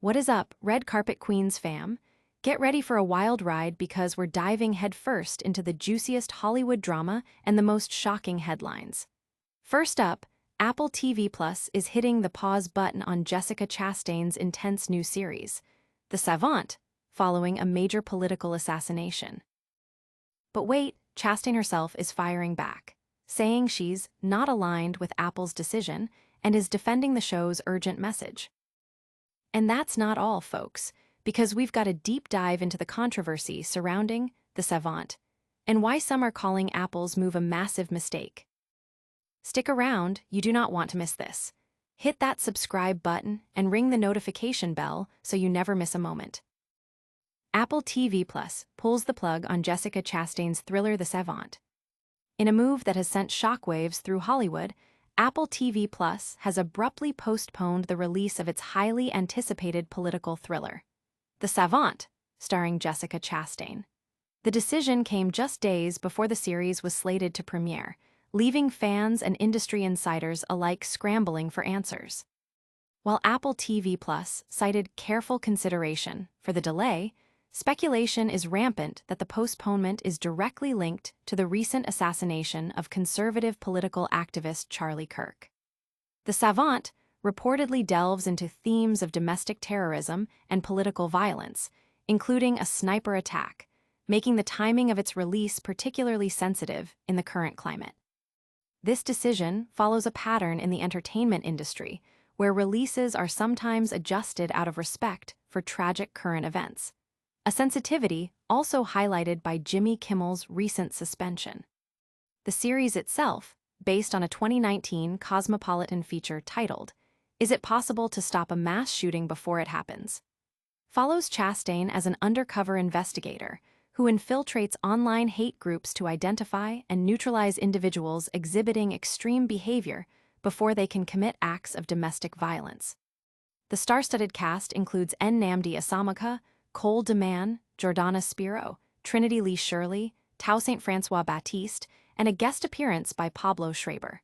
What is up, Red Carpet Queens fam? Get ready for a wild ride because we're diving headfirst into the juiciest Hollywood drama and the most shocking headlines. First up, Apple TV Plus is hitting the pause button on Jessica Chastain's intense new series, The Savant, following a major political assassination. But wait, Chastain herself is firing back, saying she's not aligned with Apple's decision and is defending the show's urgent message. And that's not all, folks, because we've got a deep dive into the controversy surrounding The Savant and why some are calling Apple's move a massive mistake. Stick around, you do not want to miss this. Hit that subscribe button and ring the notification bell so you never miss a moment. Apple TV Plus pulls the plug on Jessica Chastain's thriller The Savant. In a move that has sent shockwaves through Hollywood, Apple TV Plus has abruptly postponed the release of its highly anticipated political thriller, The Savant, starring Jessica Chastain. The decision came just days before the series was slated to premiere, leaving fans and industry insiders alike scrambling for answers. While Apple TV Plus cited careful consideration for the delay, speculation is rampant that the postponement is directly linked to the recent assassination of conservative political activist Charlie Kirk. The Savant reportedly delves into themes of domestic terrorism and political violence, including a sniper attack, making the timing of its release particularly sensitive in the current climate. This decision follows a pattern in the entertainment industry, where releases are sometimes adjusted out of respect for tragic current events. A sensitivity also highlighted by Jimmy Kimmel's recent suspension. The series itself, based on a 2019 Cosmopolitan feature titled, "Is It Possible to Stop a Mass Shooting Before It Happens?", follows Chastain as an undercover investigator who infiltrates online hate groups to identify and neutralize individuals exhibiting extreme behavior before they can commit acts of domestic violence. The star-studded cast includes Nnamdi Asomugha, Cole DeMann, Jordana Spiro, Trinity Lee Shirley, Tao St. Francois Baptiste, and a guest appearance by Pablo Schreiber.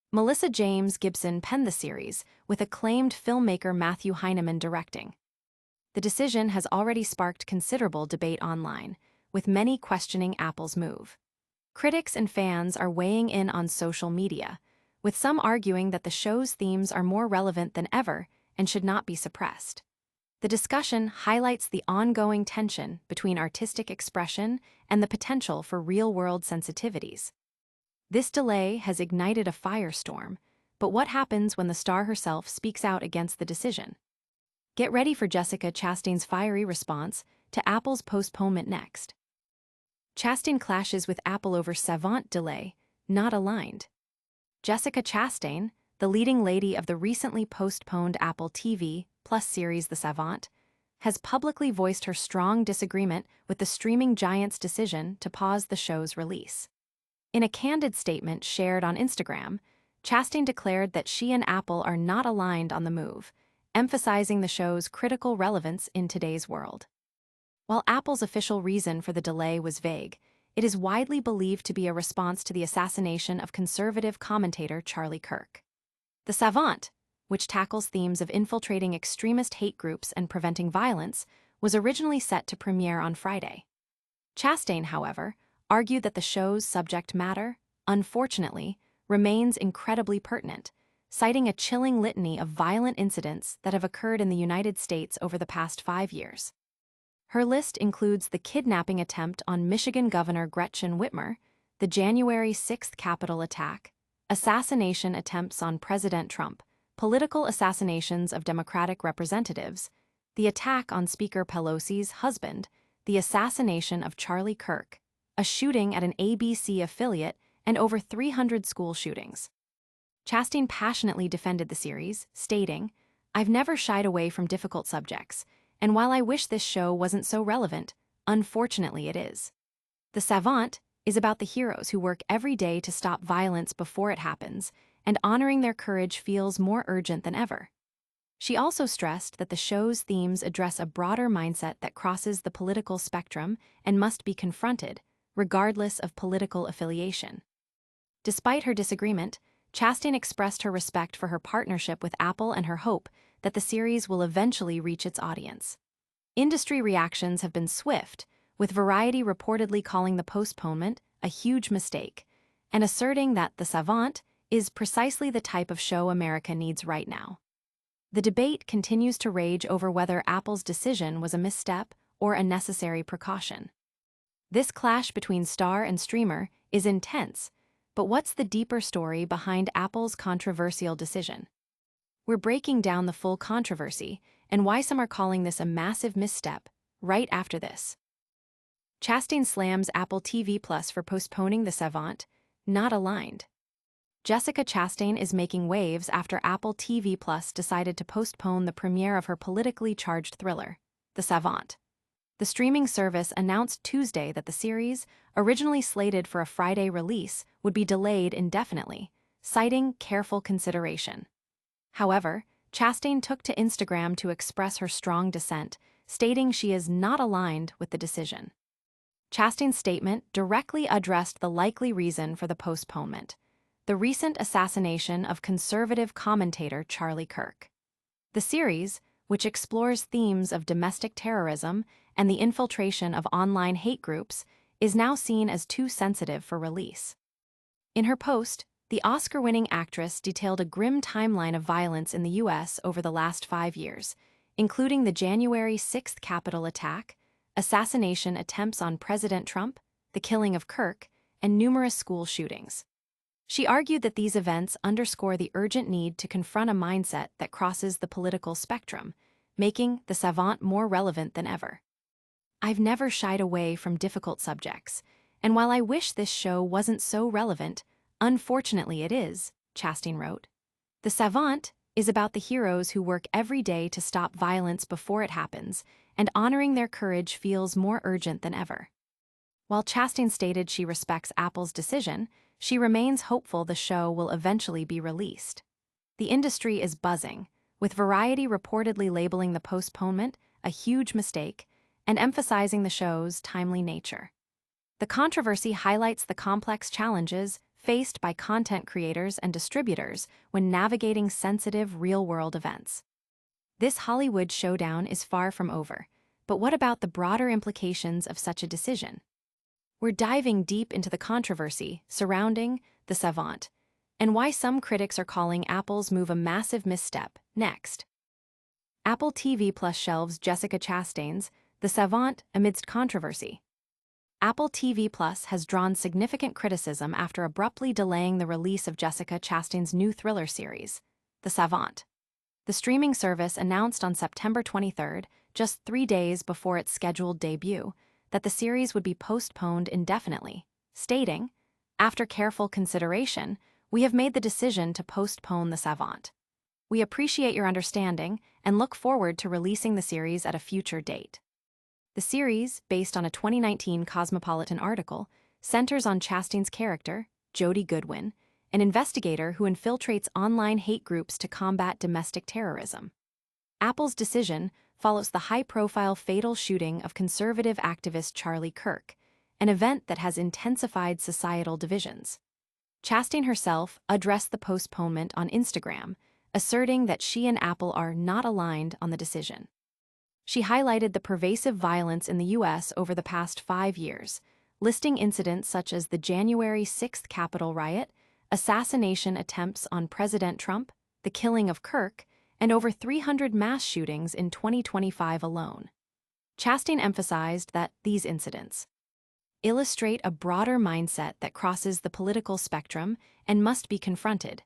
Melissa James Gibson penned the series, with acclaimed filmmaker Matthew Heineman directing. The decision has already sparked considerable debate online, with many questioning Apple's move. Critics and fans are weighing in on social media, with some arguing that the show's themes are more relevant than ever and should not be suppressed. The discussion highlights the ongoing tension between artistic expression and the potential for real-world sensitivities. This delay has ignited a firestorm, but what happens when the star herself speaks out against the decision? Get ready for Jessica Chastain's fiery response to Apple's postponement next. Chastain clashes with Apple over Savant delay, not aligned. Jessica Chastain, the leading lady of the recently postponed Apple TV Plus series The Savant, has publicly voiced her strong disagreement with the streaming giant's decision to pause the show's release. In a candid statement shared on Instagram, Chastain declared that she and Apple are not aligned on the move, emphasizing the show's critical relevance in today's world. While Apple's official reason for the delay was vague, it is widely believed to be a response to the assassination of conservative commentator Charlie Kirk. The Savant, which tackles themes of infiltrating extremist hate groups and preventing violence, was originally set to premiere on Friday. Chastain, however, argued that the show's subject matter, unfortunately, remains incredibly pertinent, citing a chilling litany of violent incidents that have occurred in the United States over the past 5 years. Her list includes the kidnapping attempt on Michigan Governor Gretchen Whitmer, the January 6th Capitol attack, assassination attempts on President Trump, political assassinations of Democratic representatives, the attack on Speaker Pelosi's husband, the assassination of Charlie Kirk, a shooting at an ABC affiliate, and over 300 school shootings. Chastain passionately defended the series, stating, "I've never shied away from difficult subjects, and while I wish this show wasn't so relevant, unfortunately it is. The Savant is about the heroes who work every day to stop violence before it happens, and honoring their courage feels more urgent than ever." She also stressed that the show's themes address a broader mindset that crosses the political spectrum and must be confronted, regardless of political affiliation. Despite her disagreement, Chastain expressed her respect for her partnership with Apple and her hope that the series will eventually reach its audience. Industry reactions have been swift, with Variety reportedly calling the postponement a huge mistake and asserting that The Savant is precisely the type of show America needs right now. The debate continues to rage over whether Apple's decision was a misstep or a necessary precaution. This clash between star and streamer is intense, but what's the deeper story behind Apple's controversial decision? We're breaking down the full controversy and why some are calling this a massive misstep right after this. Chastain slams Apple TV Plus for postponing The Savant, not aligned. Jessica Chastain is making waves after Apple TV Plus decided to postpone the premiere of her politically charged thriller, The Savant. The streaming service announced Tuesday that the series, originally slated for a Friday release, would be delayed indefinitely, citing careful consideration. However, Chastain took to Instagram to express her strong dissent, stating she is not aligned with the decision. Chastain's statement directly addressed the likely reason for the postponement: the recent assassination of conservative commentator Charlie Kirk. The series, which explores themes of domestic terrorism and the infiltration of online hate groups, is now seen as too sensitive for release. In her post, the Oscar-winning actress detailed a grim timeline of violence in the U.S. over the last 5 years, including the January 6th Capitol attack, assassination attempts on President Trump, the killing of Kirk, and numerous school shootings. She argued that these events underscore the urgent need to confront a mindset that crosses the political spectrum, making The Savant more relevant than ever. "I've never shied away from difficult subjects, and while I wish this show wasn't so relevant, unfortunately it is," Chastain wrote. The Savant is about the heroes who work every day to stop violence before it happens, and honoring their courage feels more urgent than ever. While Chastain stated she respects Apple's decision, she remains hopeful the show will eventually be released. The industry is buzzing, with Variety reportedly labeling the postponement a huge mistake and emphasizing the show's timely nature. The controversy highlights the complex challenges faced by content creators and distributors when navigating sensitive real-world events. This Hollywood showdown is far from over, but what about the broader implications of such a decision? We're diving deep into the controversy surrounding The Savant and why some critics are calling Apple's move a massive misstep next. Apple TV Plus shelves Jessica Chastain's The Savant amidst controversy. Apple TV Plus has drawn significant criticism after abruptly delaying the release of Jessica Chastain's new thriller series, The Savant. The streaming service announced on September 23, just 3 days before its scheduled debut, that the series would be postponed indefinitely, stating, "After careful consideration, we have made the decision to postpone The Savant. We appreciate your understanding and look forward to releasing the series at a future date." The series, based on a 2019 Cosmopolitan article, centers on Chastain's character, Jodie Goodwin, an investigator who infiltrates online hate groups to combat domestic terrorism. Apple's decision follows the high-profile fatal shooting of conservative activist Charlie Kirk, an event that has intensified societal divisions. Chastain herself addressed the postponement on Instagram, asserting that she and Apple are not aligned on the decision. She highlighted the pervasive violence in the U.S. over the past 5 years, listing incidents such as the January 6th Capitol riot, assassination attempts on President Trump, the killing of Kirk, and over 300 mass shootings in 2025 alone. Chastain emphasized that these incidents illustrate a broader mindset that crosses the political spectrum and must be confronted,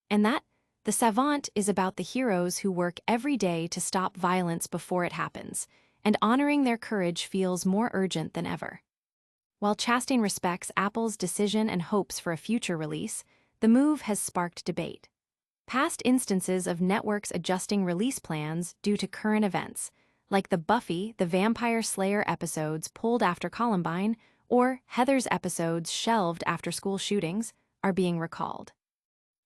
and that The Savant is about the heroes who work every day to stop violence before it happens, and honoring their courage feels more urgent than ever. While Chastain respects Apple's decision and hopes for a future release, the move has sparked debate. Past instances of networks adjusting release plans due to current events, like the Buffy the Vampire Slayer episodes pulled after Columbine or Heather's episodes shelved after school shootings, are being recalled.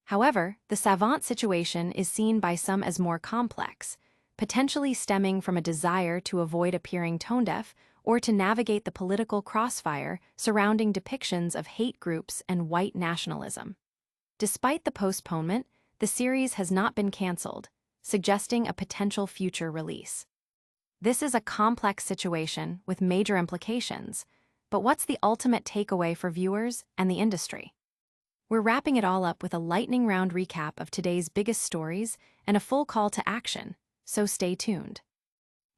However, the Savant situation is seen by some as more complex, potentially stemming from a desire to avoid appearing tone-deaf or to navigate the political crossfire surrounding depictions of hate groups and white nationalism. Despite the postponement, the series has not been canceled, suggesting a potential future release. This is a complex situation with major implications, but what's the ultimate takeaway for viewers and the industry? We're wrapping it all up with a lightning round recap of today's biggest stories and a full call to action, so stay tuned.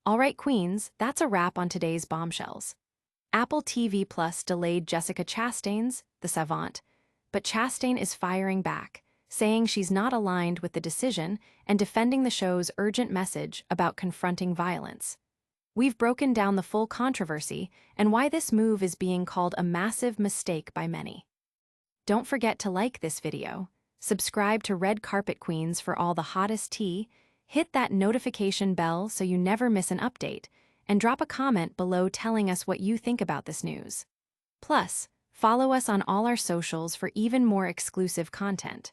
All right, Queens, that's a wrap on today's bombshells. Apple TV Plus delayed Jessica Chastain's The Savant, but Chastain is firing back, saying she's not aligned with the decision and defending the show's urgent message about confronting violence. We've broken down the full controversy and why this move is being called a massive mistake by many. Don't forget to like this video, subscribe to Red Carpet Queens for all the hottest tea, hit that notification bell so you never miss an update, and drop a comment below telling us what you think about this news. Plus, follow us on all our socials for even more exclusive content.